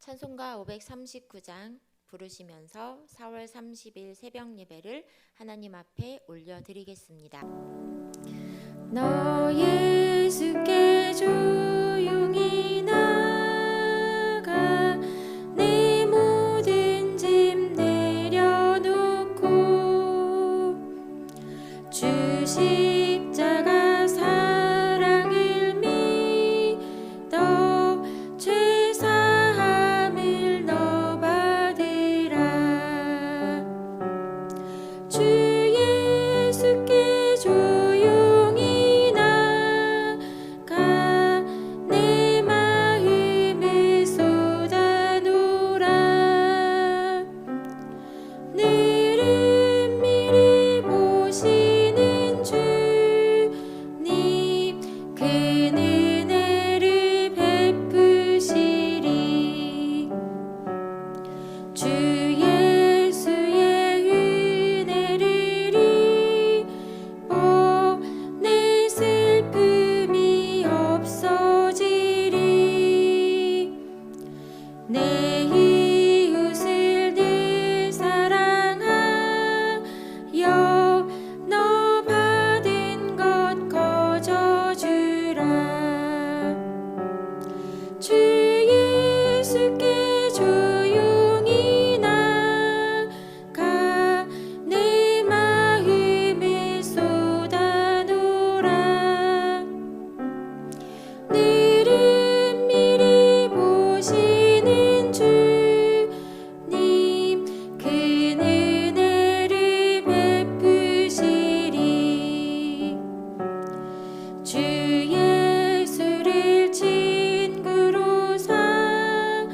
찬송가 539장 부르시면서 4월 30일 새벽 예배를 하나님 앞에 올려드리겠습니다. 너 예수께 조용히 나가 내 모든 짐 내려놓고 주 십자가 사랑을 믿어 죄 사함을 너 받으라. 주 예수께 조용히 나가 내 마음을 쏟아놓으라. 늘은 미리 보시는 주님 그 은혜를 베푸시리. 주 예수의 은혜를 입어 내 슬픔이 없어지리. 내 이웃을 늘 사랑하여 너 받은 것 거저주라. 주 예수께 조용히 나가 내 마음을 쏟아놓으라. 늘은 미리 보시는 주님 그 은혜를 베푸시리. 주 예수를 친구로 삼아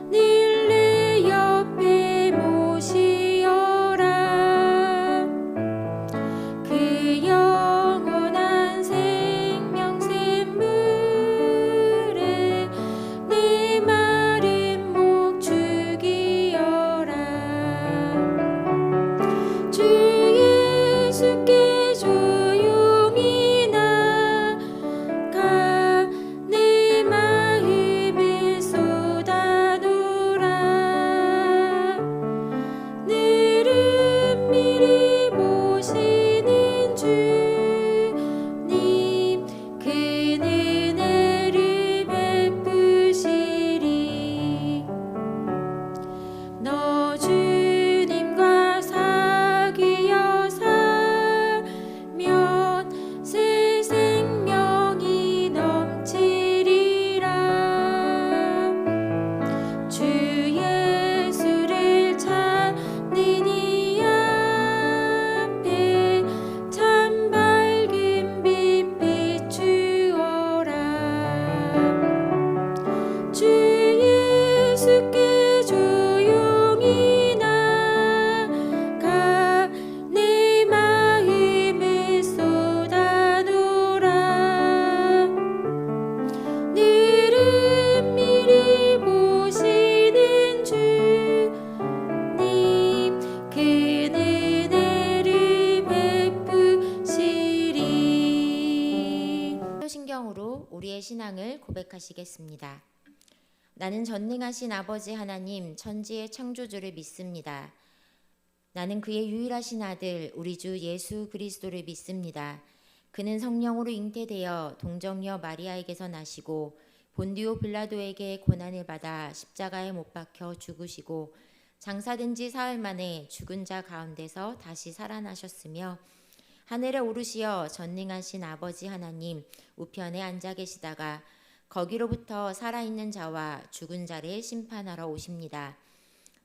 늘 내 옆에 모시어라. 그 영원한 생명 샘물에 내 마른 목 죽이어라. 주 예수께 조용히 나가 내 마음을 쏟아놓으라. 늘은 미리 보시는 주님 그 은혜를 베푸시리. 너 주님과 사귀어 살면 새 생명이 넘치리라. 주 예수를 찾는 이 앞에 참 밝은 빛 비추어라. 주 예수께 조용히 나가 내 마음을 쏟아놓으라. 늘은 미리 보시는 주님 그 은혜를 베푸시리. 신경으로 우리의 신앙을 고백하시겠습니다. 나는 전능하신 아버지 하나님 천지의 창조주를 믿습니다. 나는 그의 유일하신 아들 우리 주 예수 그리스도를 믿습니다. 그는 성령으로 잉태되어 동정녀 마리아에게서 나시고 본디오 빌라도에게 고난을 받아 십자가에 못 박혀 죽으시고 장사된 지 사흘 만에 죽은 자 가운데서 다시 살아나셨으며 하늘에 오르시어 전능하신 아버지 하나님 우편에 앉아 계시다가 거기로부터 살아있는 자와 죽은 자를 심판하러 오십니다.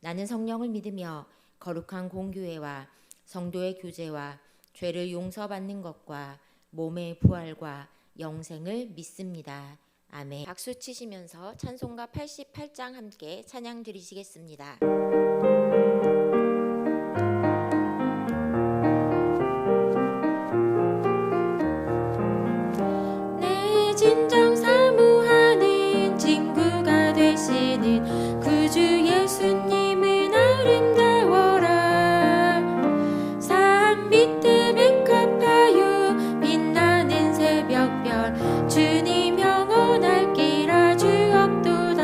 나는 성령을 믿으며 거룩한 공교회와 성도의 교제와 죄를 용서받는 것과 몸의 부활과 영생을 믿습니다. 아멘. 박수 치시면서 찬송가 88장 함께 찬양 드리시겠습니다. 내 진정 사모하는 친구가 되시는 구주 예수님은 아름다워라. 산 밑에 백합화요 빛나는 새벽별 주님 영원할 길 아주 없도다.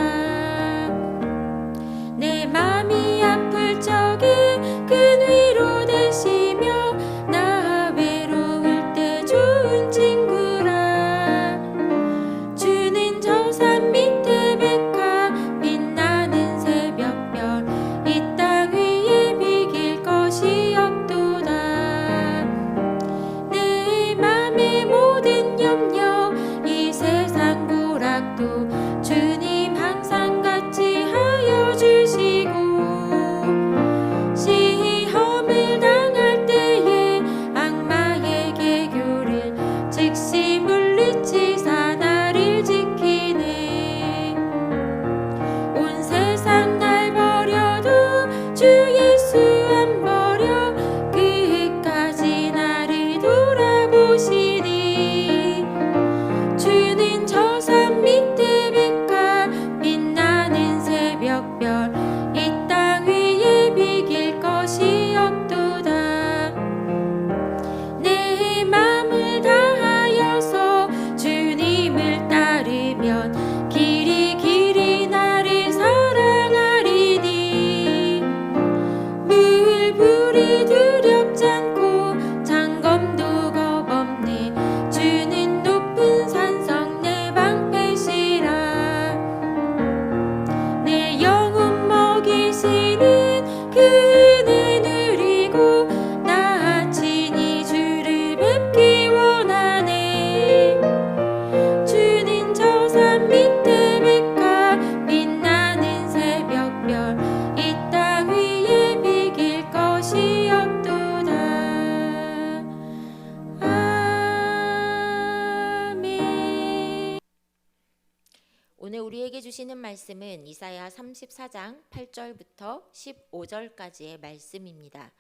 보시는 말씀은 이사야 34장 8절부터 15절까지의 말씀입니다.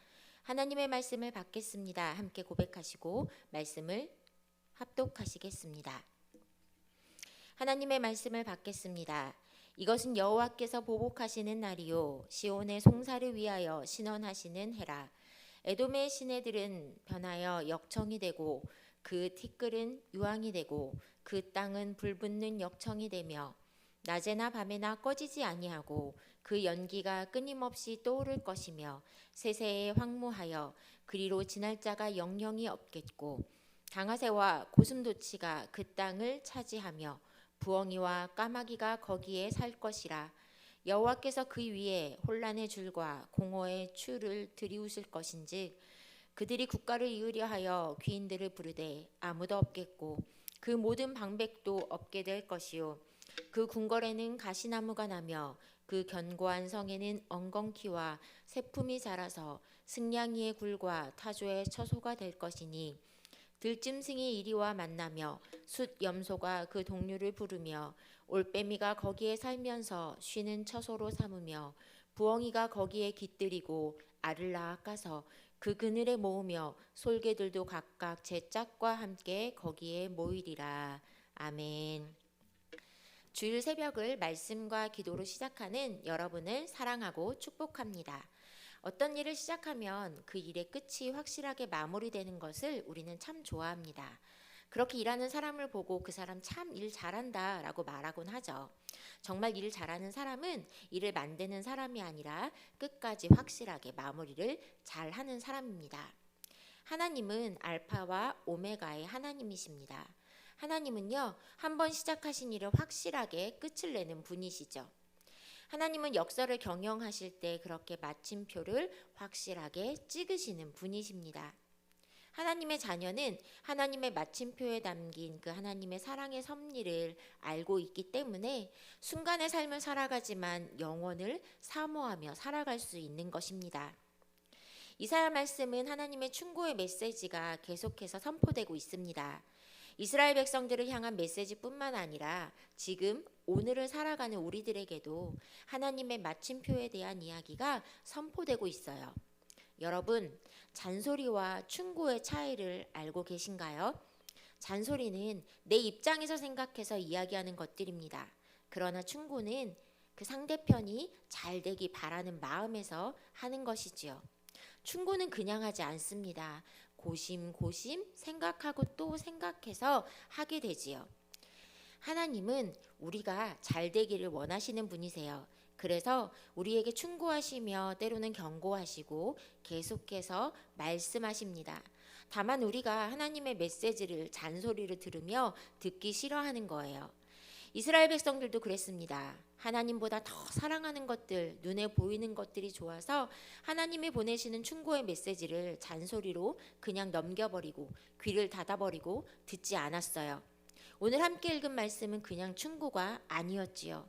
하나님의 말씀을 받겠습니다. 함께 고백하시고 말씀을 합독하시겠습니다. 하나님의 말씀을 받겠습니다. 이것은 여호와께서 보복하시는 날이요 시온의 송사를 위하여 신원하시는 해라. 에돔의 시내들은 변하여 역청이 되고 그 티끌은 유황이 되고 그 땅은 불붙는 역청이 되며 낮에나 밤에나 꺼지지 아니하고 그 연기가 끊임없이 떠오를 것이며 세세에 황무하여 그리로 지날 자가 영영이 없겠고 강하새와 고슴도치가 그 땅을 차지하며 부엉이와 까마귀가 거기에 살 것이라. 여호와께서 그 위에 혼란의 줄과 공허의 추를 들이우실 것인즉 그들이 국가를 이으려 하여 귀인들을 부르되 아무도 없겠고 그 모든 방백도 없게 될 것이요 그 궁궐에는 가시나무가 나며 그 견고한 성에는 엉겅퀴와 새품이 자라서 승냥이의 굴과 타조의 처소가 될 것이니 들짐승이 이리와 만나며 숫 염소가 그 동류를 부르며 올빼미가 거기에 살면서 쉬는 처소로 삼으며 부엉이가 거기에 깃들이고 알을 낳아 까서 그 그늘에 모으며 솔개들도 각각 제 짝과 함께 거기에 모이리라. 아멘. 주일 새벽을 말씀과 기도로 시작하는 여러분을 사랑하고 축복합니다. 어떤 일을 시작하면 그 일의 끝이 확실하게 마무리되는 것을 우리는 참 좋아합니다. 그렇게 일하는 사람을 보고 그 사람 참 일 잘한다 라고 말하곤 하죠. 정말 일 잘하는 사람은 일을 만드는 사람이 아니라 끝까지 확실하게 마무리를 잘하는 사람입니다. 하나님은 알파와 오메가의 하나님이십니다. 하나님은요, 한번 시작하신 일을 확실하게 끝을 내는 분이시죠. 하나님은 역사를 경영하실 때 그렇게 마침표를 확실하게 찍으시는 분이십니다. 하나님의 자녀는 하나님의 마침표에 담긴 그 하나님의 사랑의 섭리를 알고 있기 때문에 순간의 삶을 살아가지만 영원을 사모하며 살아갈 수 있는 것입니다. 이사야 말씀은 하나님의 충고의 메시지가 계속해서 선포되고 있습니다. 이스라엘 백성들을 향한 메시지뿐만 아니라 지금 오늘을 살아가는 우리들에게도 하나님의 마침표에 대한 이야기가 선포되고 있어요. 여러분, 잔소리와 충고의 차이를 알고 계신가요? 잔소리는 내 입장에서 생각해서 이야기하는 것들입니다. 그러나 충고는 그 상대편이 잘 되기 바라는 마음에서 하는 것이지요. 충고는 그냥 하지 않습니다. 고심고심 생각하고 또 생각해서 하게 되지요. 하나님은 우리가 잘 되기를 원하시는 분이세요. 그래서 우리에게 충고하시며 때로는 경고하시고 계속해서 말씀하십니다. 다만 우리가 하나님의 메시지를 잔소리를 들으며 듣기 싫어하는 거예요. 이스라엘 백성들도 그랬습니다. 하나님보다 더 사랑하는 것들, 눈에 보이는 것들이 좋아서 하나님이 보내시는 충고의 메시지를 잔소리로 그냥 넘겨버리고 귀를 닫아버리고 듣지 않았어요. 오늘 함께 읽은 말씀은 그냥 충고가 아니었지요.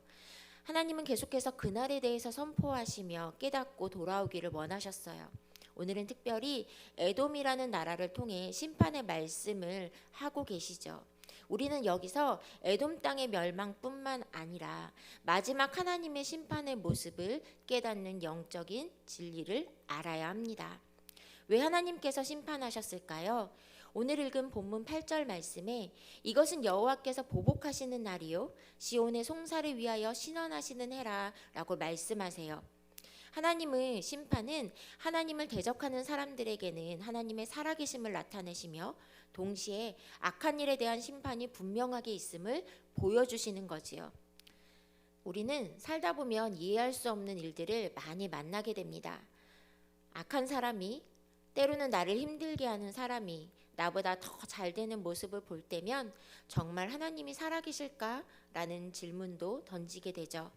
하나님은 계속해서 그날에 대해서 선포하시며 깨닫고 돌아오기를 원하셨어요. 오늘은 특별히 에돔이라는 나라를 통해 심판의 말씀을 하고 계시죠. 우리는 여기서 에돔 땅의 멸망뿐만 아니라 마지막 하나님의 심판의 모습을 깨닫는 영적인 진리를 알아야 합니다. 왜 하나님께서 심판하셨을까요? 오늘 읽은 본문 8절 말씀에 이것은 여호와께서 보복하시는 날이요 시온의 송사를 위하여 신원하시는 해라 라고 말씀하세요. 하나님의 심판은 하나님을 대적하는 사람들에게는 하나님의 살아계심을 나타내시며 동시에 악한 일에 대한 심판이 분명하게 있음을 보여주시는 거지요. 우리는 살다 보면 이해할 수 없는 일들을 많이 만나게 됩니다. 악한 사람이, 때로는 나를 힘들게 하는 사람이 나보다 더 잘 되는 모습을 볼 때면 정말 하나님이 살아계실까? 라는 질문도 던지게 되죠.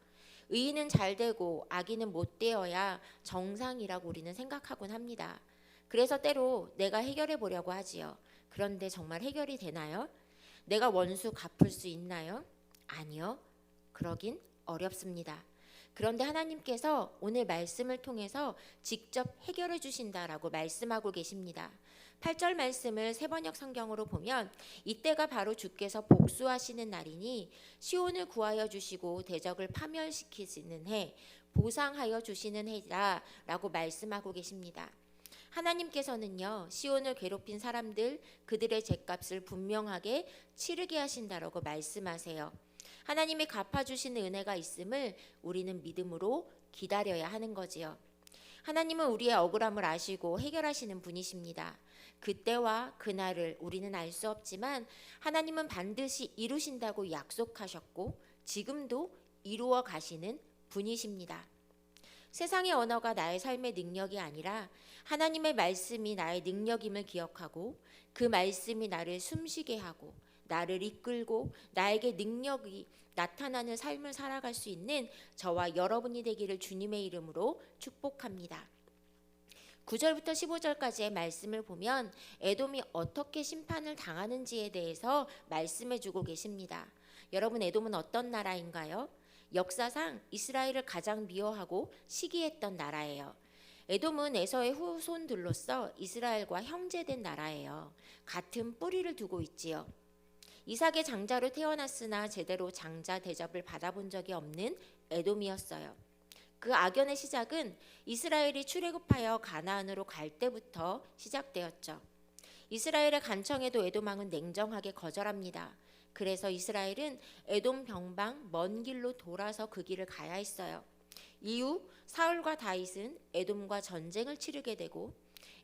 의인은 잘 되고 악인은 못 되어야 정상이라고 우리는 생각하곤 합니다. 그래서 때로 내가 해결해 보려고 하지요. 그런데 정말 해결이 되나요? 내가 원수 갚을 수 있나요? 아니요. 그러긴 어렵습니다. 그런데 하나님께서 오늘 말씀을 통해서 직접 해결해 주신다라고 말씀하고 계십니다. 8절 말씀을 세번역 성경으로 보면 이때가 바로 주께서 복수하시는 날이니 시온을 구하여 주시고 대적을 파멸시키시는 해, 보상하여 주시는 해라 라고 말씀하고 계십니다. 하나님께서는요, 시온을 괴롭힌 사람들, 그들의 죗값을 분명하게 치르게 하신다라고 말씀하세요. 하나님이 갚아주시는 은혜가 있음을 우리는 믿음으로 기다려야 하는 거지요. 하나님은 우리의 억울함을 아시고 해결하시는 분이십니다. 그때와 그날을 우리는 알 수 없지만 하나님은 반드시 이루신다고 약속하셨고 지금도 이루어 가시는 분이십니다. 세상의 언어가 나의 삶의 능력이 아니라 하나님의 말씀이 나의 능력임을 기억하고 그 말씀이 나를 숨쉬게 하고 나를 이끌고 나에게 능력이 나타나는 삶을 살아갈 수 있는 저와 여러분이 되기를 주님의 이름으로 축복합니다. 9절부터 15절까지의 말씀을 보면 에돔이 어떻게 심판을 당하는지에 대해서 말씀해 주고 계십니다. 여러분, 에돔은 어떤 나라인가요? 역사상 이스라엘을 가장 미워하고 시기했던 나라예요. 에돔은 에서의 후손들로서 이스라엘과 형제된 나라예요. 같은 뿌리를 두고 있지요. 이삭의 장자로 태어났으나 제대로 장자 대접을 받아본 적이 없는 에돔이었어요. 그 악연의 시작은 이스라엘이 출애굽하여 가나안으로 갈 때부터 시작되었죠. 이스라엘의 간청에도 에돔 왕은 냉정하게 거절합니다. 그래서 이스라엘은 에돔 병방 먼 길로 돌아서 그 길을 가야 했어요. 이후 사울과 다윗은 에돔과 전쟁을 치르게 되고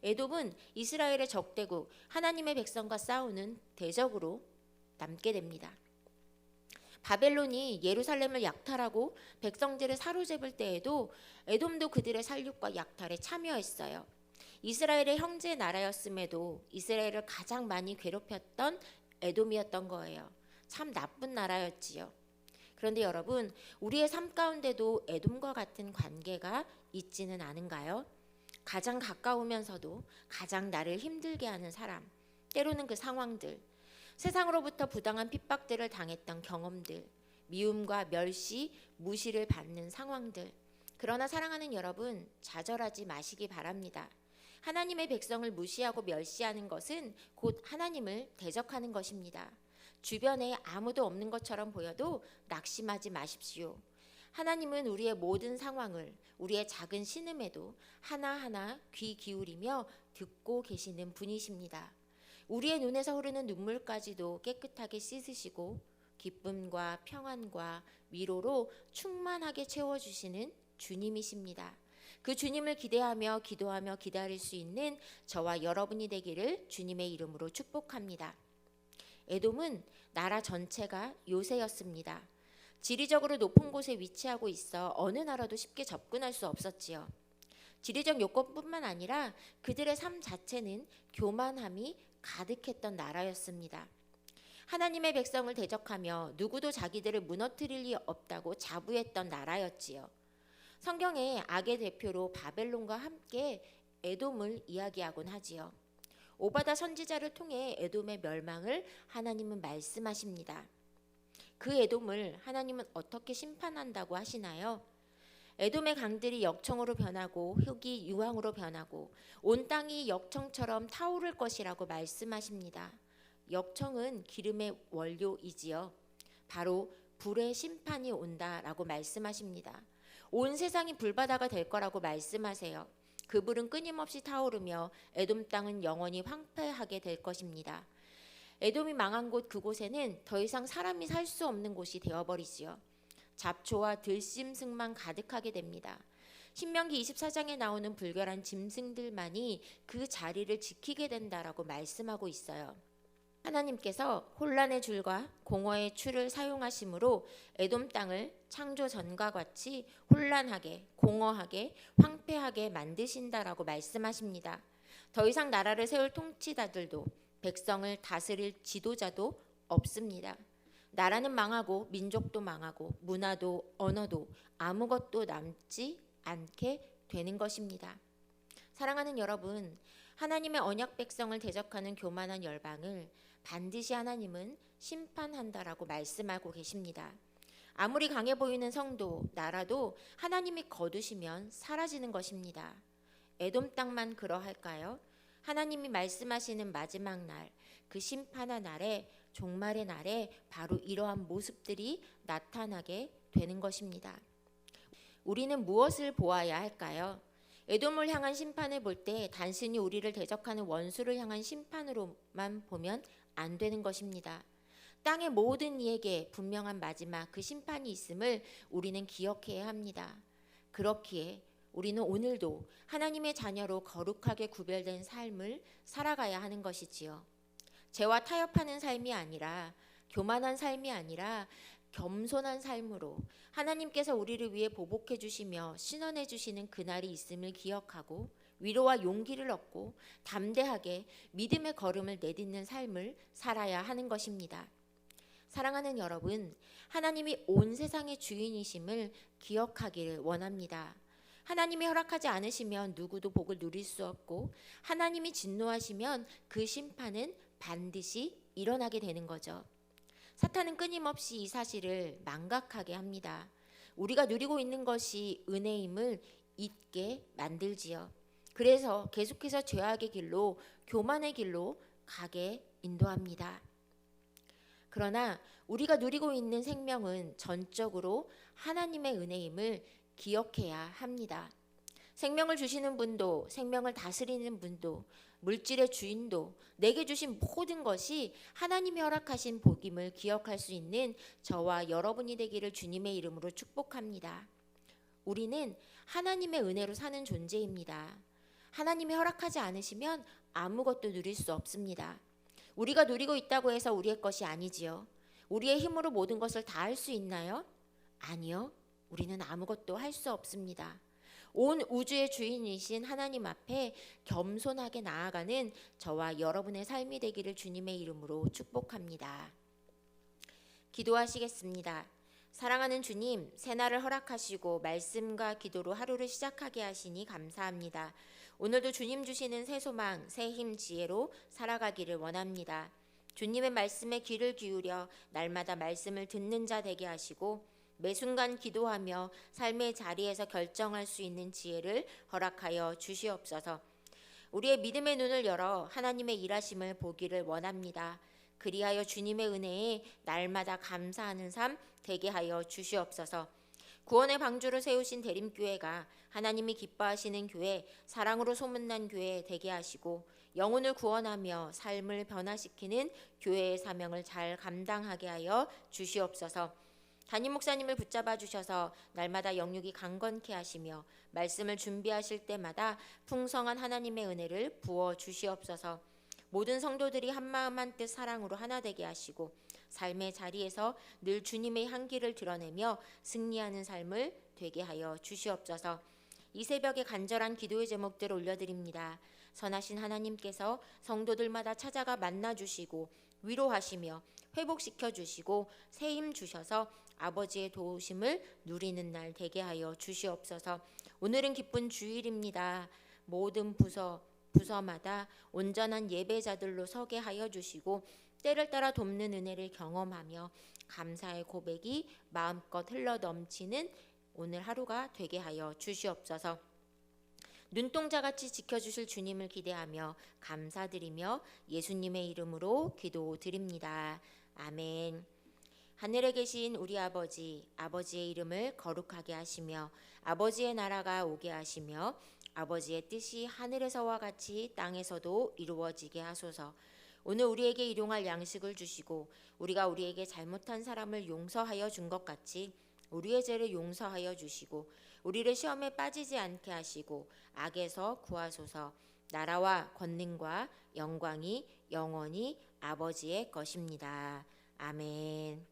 에돔은 이스라엘의 적대국 하나님의 백성과 싸우는 대적으로 남게 됩니다. 바벨론이 예루살렘을 약탈하고 백성들을 사로잡을 때에도 에돔도 그들의 살육과 약탈에 참여했어요. 이스라엘의 형제 나라였음에도 이스라엘을 가장 많이 괴롭혔던 에돔이었던 거예요. 참 나쁜 나라였지요. 그런데 여러분, 우리의 삶 가운데도 에돔과 같은 관계가 있지는 않은가요? 가장 가까우면서도 가장 나를 힘들게 하는 사람, 때로는 그 상황들, 세상으로부터 부당한 핍박들을 당했던 경험들, 미움과 멸시, 무시를 받는 상황들. 그러나 사랑하는 여러분, 좌절하지 마시기 바랍니다. 하나님의 백성을 무시하고 멸시하는 것은 곧 하나님을 대적하는 것입니다. 주변에 아무도 없는 것처럼 보여도 낙심하지 마십시오. 하나님은 우리의 모든 상황을, 우리의 작은 신음에도 하나하나 귀 기울이며 듣고 계시는 분이십니다. 우리의 눈에서 흐르는 눈물까지도 깨끗하게 씻으시고 기쁨과 평안과 위로로 충만하게 채워주시는 주님이십니다. 그 주님을 기대하며 기도하며 기다릴 수 있는 저와 여러분이 되기를 주님의 이름으로 축복합니다. 에돔은 나라 전체가 요새였습니다. 지리적으로 높은 곳에 위치하고 있어 어느 나라도 쉽게 접근할 수 없었지요. 지리적 요건뿐만 아니라 그들의 삶 자체는 교만함이 가득했던 나라였습니다. 하나님의 백성을 대적하며 누구도 자기들을 무너뜨릴 리 없다고 자부했던 나라였지요. 성경에 악의 대표로 바벨론과 함께 에돔을 이야기하곤 하지요. 오바다 선지자를 통해 에돔의 멸망을 하나님은 말씀하십니다. 그 에돔을 하나님은 어떻게 심판한다고 하시나요? 에돔의 강들이 역청으로 변하고 흙이 유황으로 변하고 온 땅이 역청처럼 타오를 것이라고 말씀하십니다. 역청은 기름의 원료이지요. 바로 불의 심판이 온다라고 말씀하십니다. 온 세상이 불바다가 될 거라고 말씀하세요. 그 불은 끊임없이 타오르며 에돔 땅은 영원히 황폐하게 될 것입니다. 에돔이 망한 곳 그곳에는 더 이상 사람이 살 수 없는 곳이 되어버리지요. 잡초와 들짐승만 가득하게 됩니다. 신명기 24장에 나오는 불결한 짐승들만이 그 자리를 지키게 된다라고 말씀하고 있어요. 하나님께서 혼란의 줄과 공허의 추를 사용하심으로 에돔 땅을 창조 전과 같이 혼란하게, 공허하게, 황폐하게 만드신다라고 말씀하십니다. 더 이상 나라를 세울 통치자들도 백성을 다스릴 지도자도 없습니다. 나라는 망하고 민족도 망하고 문화도 언어도 아무것도 남지 않게 되는 것입니다. 사랑하는 여러분, 하나님의 언약 백성을 대적하는 교만한 열방을 반드시 하나님은 심판한다라고 말씀하고 계십니다. 아무리 강해 보이는 성도, 나라도 하나님이 거두시면 사라지는 것입니다. 에돔 땅만 그러할까요? 하나님이 말씀하시는 마지막 날, 그 심판의 날에, 종말의 날에 바로 이러한 모습들이 나타나게 되는 것입니다. 우리는 무엇을 보아야 할까요? 에돔을 향한 심판을 볼 때 단순히 우리를 대적하는 원수를 향한 심판으로만 보면 안 되는 것입니다. 땅의 모든 이에게 분명한 마지막 그 심판이 있음을 우리는 기억해야 합니다. 그렇기에 우리는 오늘도 하나님의 자녀로 거룩하게 구별된 삶을 살아가야 하는 것이지요. 죄와 타협하는 삶이 아니라, 교만한 삶이 아니라 겸손한 삶으로 하나님께서 우리를 위해 보복해 주시며 신원해 주시는 그날이 있음을 기억하고 위로와 용기를 얻고 담대하게 믿음의 걸음을 내딛는 삶을 살아야 하는 것입니다. 사랑하는 여러분, 하나님이 온 세상의 주인이심을 기억하기를 원합니다. 하나님이 허락하지 않으시면 누구도 복을 누릴 수 없고, 하나님이 진노하시면 그 심판은 반드시 일어나게 되는 거죠. 사탄은 끊임없이 이 사실을 망각하게 합니다. 우리가 누리고 있는 것이 은혜임을 잊게 만들지요. 그래서 계속해서 죄악의 길로, 교만의 길로 가게 인도합니다. 그러나 우리가 누리고 있는 생명은 전적으로 하나님의 은혜임을 기억해야 합니다. 생명을 주시는 분도, 생명을 다스리는 분도, 물질의 주인도, 내게 주신 모든 것이 하나님이 허락하신 복임을 기억할 수 있는 저와 여러분이 되기를 주님의 이름으로 축복합니다. 우리는 하나님의 은혜로 사는 존재입니다. 하나님이 허락하지 않으시면 아무것도 누릴 수 없습니다. 우리가 누리고 있다고 해서 우리의 것이 아니지요. 우리의 힘으로 모든 것을 다 할 수 있나요? 아니요. 우리는 아무것도 할 수 없습니다. 온 우주의 주인이신 하나님 앞에 겸손하게 나아가는 저와 여러분의 삶이 되기를 주님의 이름으로 축복합니다. 기도하시겠습니다. 사랑하는 주님, 새날을 허락하시고 말씀과 기도로 하루를 시작하게 하시니 감사합니다. 오늘도 주님 주시는 새 소망, 새 힘, 지혜로 살아가기를 원합니다. 주님의 말씀에 귀를 기울여 날마다 말씀을 듣는 자 되게 하시고 매 순간 기도하며 삶의 자리에서 결정할 수 있는 지혜를 허락하여 주시옵소서. 우리의 믿음의 눈을 열어 하나님의 일하심을 보기를 원합니다. 그리하여 주님의 은혜에 날마다 감사하는 삶 되게 하여 주시옵소서. 구원의 방주를 세우신 대림교회가 하나님이 기뻐하시는 교회, 사랑으로 소문난 교회 되게 하시고 영혼을 구원하며 삶을 변화시키는 교회의 사명을 잘 감당하게 하여 주시옵소서. 담임 목사님을 붙잡아 주셔서 날마다 영육이 강건케 하시며 말씀을 준비하실 때마다 풍성한 하나님의 은혜를 부어 주시옵소서. 모든 성도들이 한마음 한뜻 사랑으로 하나 되게 하시고 삶의 자리에서 늘 주님의 향기를 드러내며 승리하는 삶을 되게 하여 주시옵소서. 이 새벽에 간절한 기도의 제목들을 올려드립니다. 선하신 하나님께서 성도들마다 찾아가 만나주시고 위로하시며 회복시켜 주시고 새 힘 주셔서 아버지의 도우심을 누리는 날 되게 하여 주시옵소서. 오늘은 기쁜 주일입니다. 모든 부서마다 온전한 예배자들로 서게 하여 주시고 때를 따라 돕는 은혜를 경험하며 감사의 고백이 마음껏 흘러 넘치는 오늘 하루가 되게 하여 주시옵소서. 눈동자같이 지켜주실 주님을 기대하며 감사드리며 예수님의 이름으로 기도드립니다. 아멘. 하늘에 계신 우리 아버지, 아버지의 이름을 거룩하게 하시며 아버지의 나라가 오게 하시며 아버지의 뜻이 하늘에서와 같이 땅에서도 이루어지게 하소서. 오늘 우리에게 일용할 양식을 주시고 우리가 우리에게 잘못한 사람을 용서하여 준 것 같이 우리의 죄를 용서하여 주시고 우리를 시험에 빠지지 않게 하시고 악에서 구하소서. 나라와 권능과 영광이 영원히 아버지의 것입니다. 아멘.